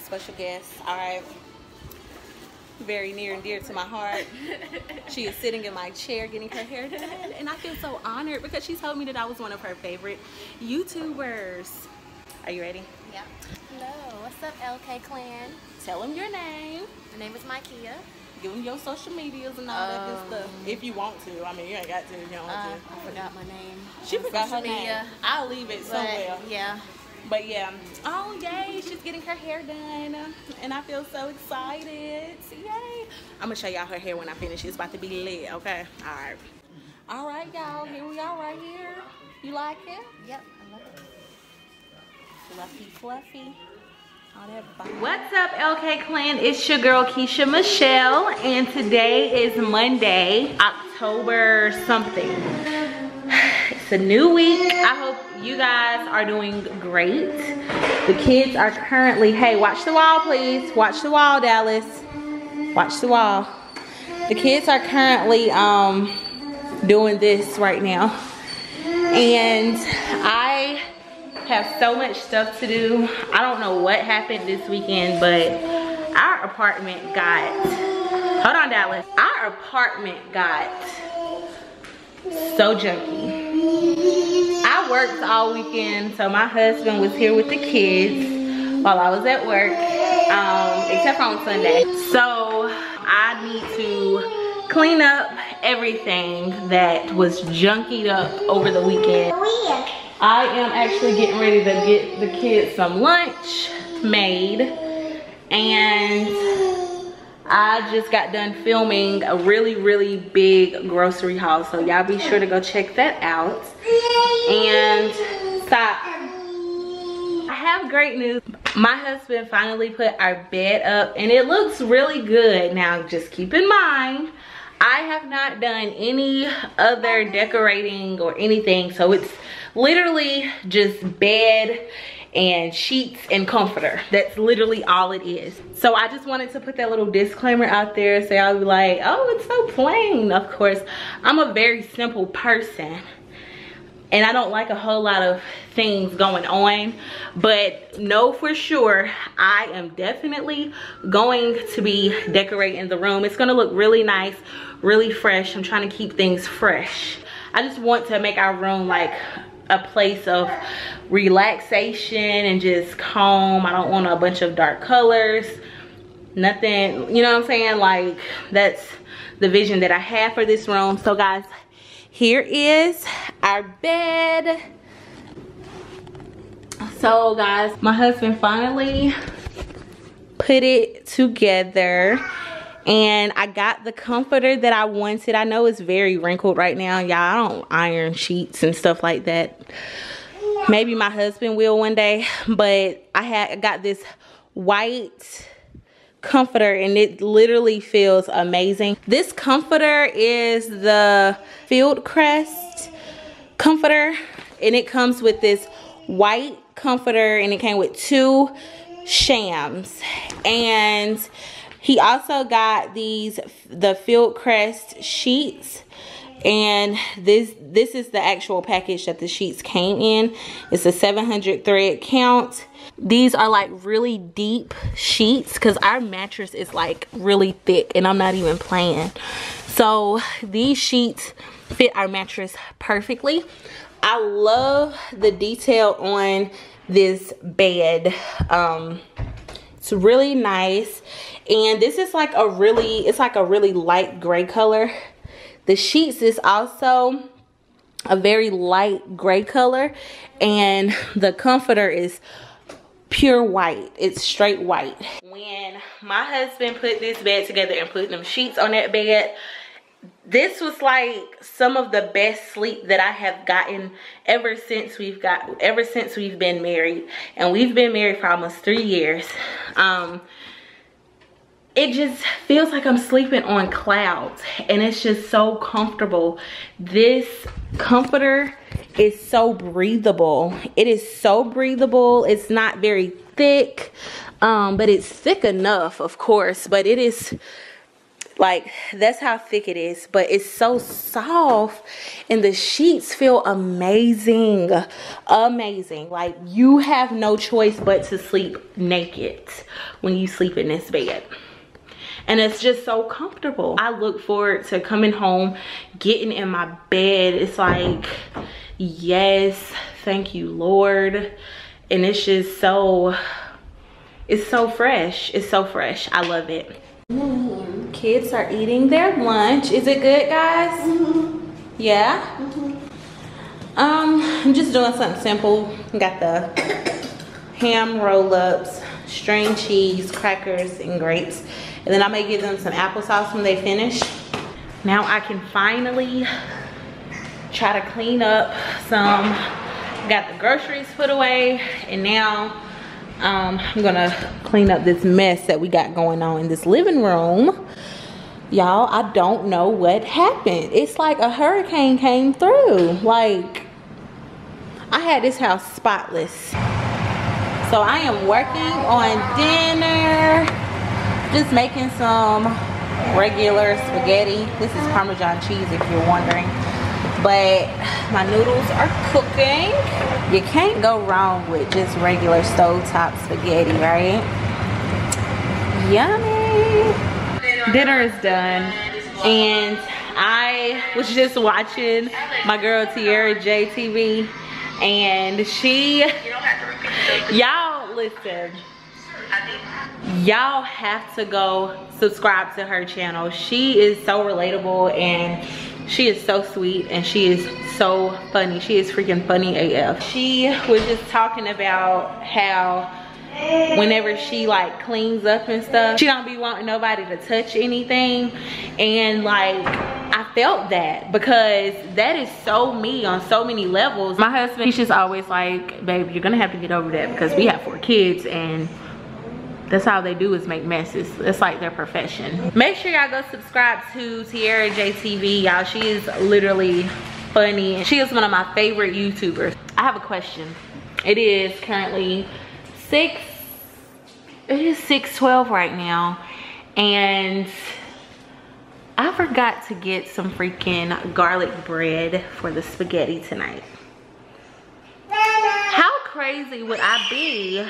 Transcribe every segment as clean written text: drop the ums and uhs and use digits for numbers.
special guest. All right. Very near and dear to my heart. She is sitting in my chair getting her hair done, and I feel so honored because she told me that I was one of her favorite YouTubers. Are you ready? Yeah. Hello, what's up, LK Clan? Tell them your name. My name is Micaiah. Give them your social medias and all that good stuff. If you want to. I mean, you ain't got to if you don't want to. I forgot my name. She forgot her name. I'll leave it somewhere. Yeah. But yeah. Oh, yay. She's getting her hair done. And I feel so excited. Yay. I'm going to show y'all her hair when I finish. It's about to be lit, okay? All right. All right, y'all. Here we are right here. You like it? Yep, I love it. Fluffy, fluffy. What's up, LK Clan? It's your girl Keisha Michelle, and today is Monday, October something. It's a new week. I hope you guys are doing great. The kids are currently, hey, watch the wall, please. Watch the wall, Dallas. Watch the wall. The kids are currently doing this right now, and I have so much stuff to do. I don't know what happened this weekend, but our apartment got, hold on Dallas, our apartment got so junky. I worked all weekend, so my husband was here with the kids while I was at work, except for on Sunday. So I need to clean up everything that was junkied up over the weekend. I am actually getting ready to get the kids some lunch made, and I just got done filming a really big grocery haul, so y'all be sure to go check that out. And stop. I have great news. My husband finally put our bed up and it looks really good. Now just keep in mind, I have not done any other decorating or anything, so it's literally just bed and sheets and comforter. That's literally all it is. So I just wanted to put that little disclaimer out there, so I'll be like, oh, it's so plain. Of course, I'm a very simple person and I don't like a whole lot of things going on, but know for sure I am definitely going to be decorating the room. It's gonna look really nice, really fresh. I'm trying to keep things fresh. I just want to make our room like a place of relaxation and just calm. I don't want a bunch of dark colors, nothing, you know what I'm saying? Like, that's the vision that I have for this room. So guys, here is our bed. So guys, my husband finally put it together, and I got the comforter that I wanted. I know it's very wrinkled right now, y'all. I don't iron sheets and stuff like that. Maybe my husband will one day, but I got this white comforter and it literally feels amazing. This comforter is the Field Crest comforter, and it comes with this white comforter, and it came with 2 shams, and he also got the Field Crest sheets, and this is the actual package that the sheets came in. It's a 700 thread count. These are like really deep sheets because our mattress is like really thick, and I'm not even playing. So these sheets fit our mattress perfectly. I love the detail on this bed. It's really nice, and this is like it's like a really light gray color. The sheets is also a very light gray color, and the comforter is pure white. It's straight white. When my husband put this bed together and put them sheets on that bed, this was like some of the best sleep that I have gotten ever since we've been married, and we've been married for almost 3 years. It just feels like I'm sleeping on clouds, and it's just so comfortable. This comforter is so breathable. It is so breathable. It's not very thick, but it's thick enough, of course, but it is Like, that's how thick it is, but it's so soft, and the sheets feel amazing. Amazing. Like, you have no choice but to sleep naked when you sleep in this bed. And it's just so comfortable. I look forward to coming home, getting in my bed. It's like, yes, thank you, Lord. And it's just so, it's so fresh. It's so fresh. I love it. Kids are eating their lunch. Is it good, guys? Yeah? I'm just doing something simple. Got the ham roll-ups, string cheese, crackers, and grapes. And then I may give them some applesauce when they finish. Now I can finally try to clean up some. Got the groceries put away, and now I'm gonna clean up this mess that we got going on in this living room. Y'all, I don't know what happened. It's like a hurricane came through. Like, I had this house spotless. So I am working on dinner. Just making some regular spaghetti. This is Parmesan cheese if you're wondering. But my noodles are cooking. You can't go wrong with just regular stovetop spaghetti, right? Yummy. Dinner is done, and I was just watching my girl Tiara J TV, and she, y'all listen, y'all have to go subscribe to her channel. She is so relatable, and she is so sweet, and she is so funny. She is freaking funny AF. She was just talking about how whenever she like cleans up and stuff, she don't be wanting nobody to touch anything. And like, I felt that, because that is so me on so many levels. My husband, he's just always like, babe, you're gonna have to get over that, because we have 4 kids and that's all they do is make messes. It's like their profession. Make sure y'all go subscribe to Tiara J TV, y'all. She is literally funny, and she is one of my favorite YouTubers. I have a question. It is currently 6:12 right now, and I forgot to get some freaking garlic bread for the spaghetti tonight. How crazy would I be?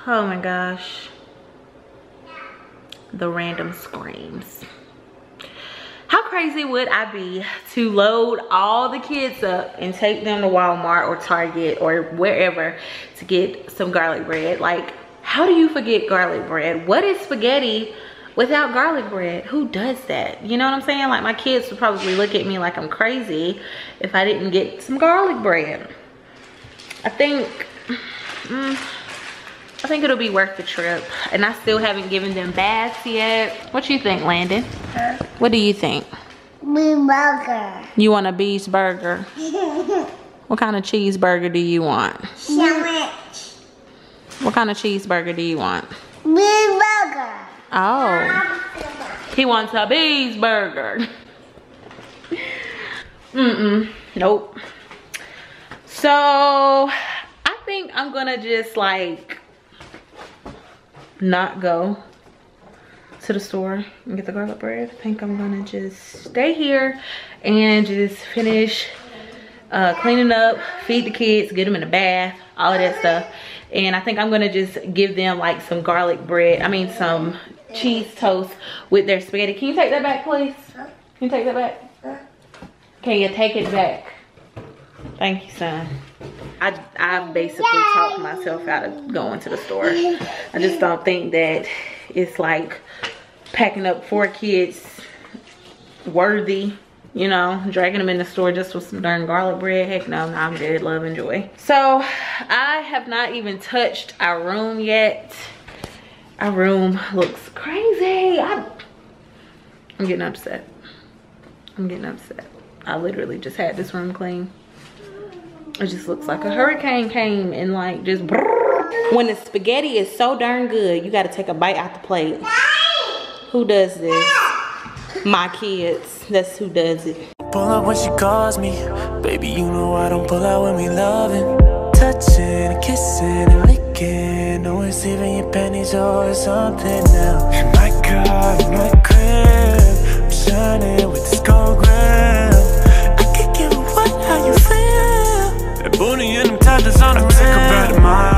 Oh my gosh. The random screams. How crazy would I be to load all the kids up and take them to Walmart or Target or wherever to get some garlic bread? Like, how do you forget garlic bread? What is spaghetti without garlic bread? Who does that? You know what I'm saying? Like, my kids would probably look at me like I'm crazy if I didn't get some garlic bread. I think it'll be worth the trip. And I still haven't given them baths yet. What you think, Landon? What do you think? Burger. You want a Beast burger? What kind of cheeseburger do you want? Sandwich. What kind of cheeseburger do you want? Burger. Oh. He wants a Beast burger. Nope. So, I think I'm gonna just like not go to the store and get the garlic bread. I think I'm gonna just stay here and just finish cleaning up, feed the kids, get them in a bath, all of that stuff. And I think I'm gonna just give them like some garlic bread, some cheese toast with their spaghetti. Can you take that back, please? Can you take that back? Can you take it back? Thank you, son. I basically talked myself out of going to the store. I just don't think that it's like packing up 4 kids worthy, you know, dragging them in the store just with some darn garlic bread. Heck no, I'm good, love and joy. So I have not even touched our room yet. Our room looks crazy. I'm getting upset. I'm getting upset. I literally just had this room clean. It just looks like a hurricane came and like just brrr. When the spaghetti is so darn good, you gotta take a bite out the plate. Who does this? My kids. That's who does it. Pull up when she calls me. Baby, you know I don't pull out when we loving. Touching and kissing and licking. again. No receiving your pennies or something else. In my car, in my crib, I'm shining with this gold grill. I can't give a what how you feel. That booty and them tattoos on the rib. Take a ride of mine.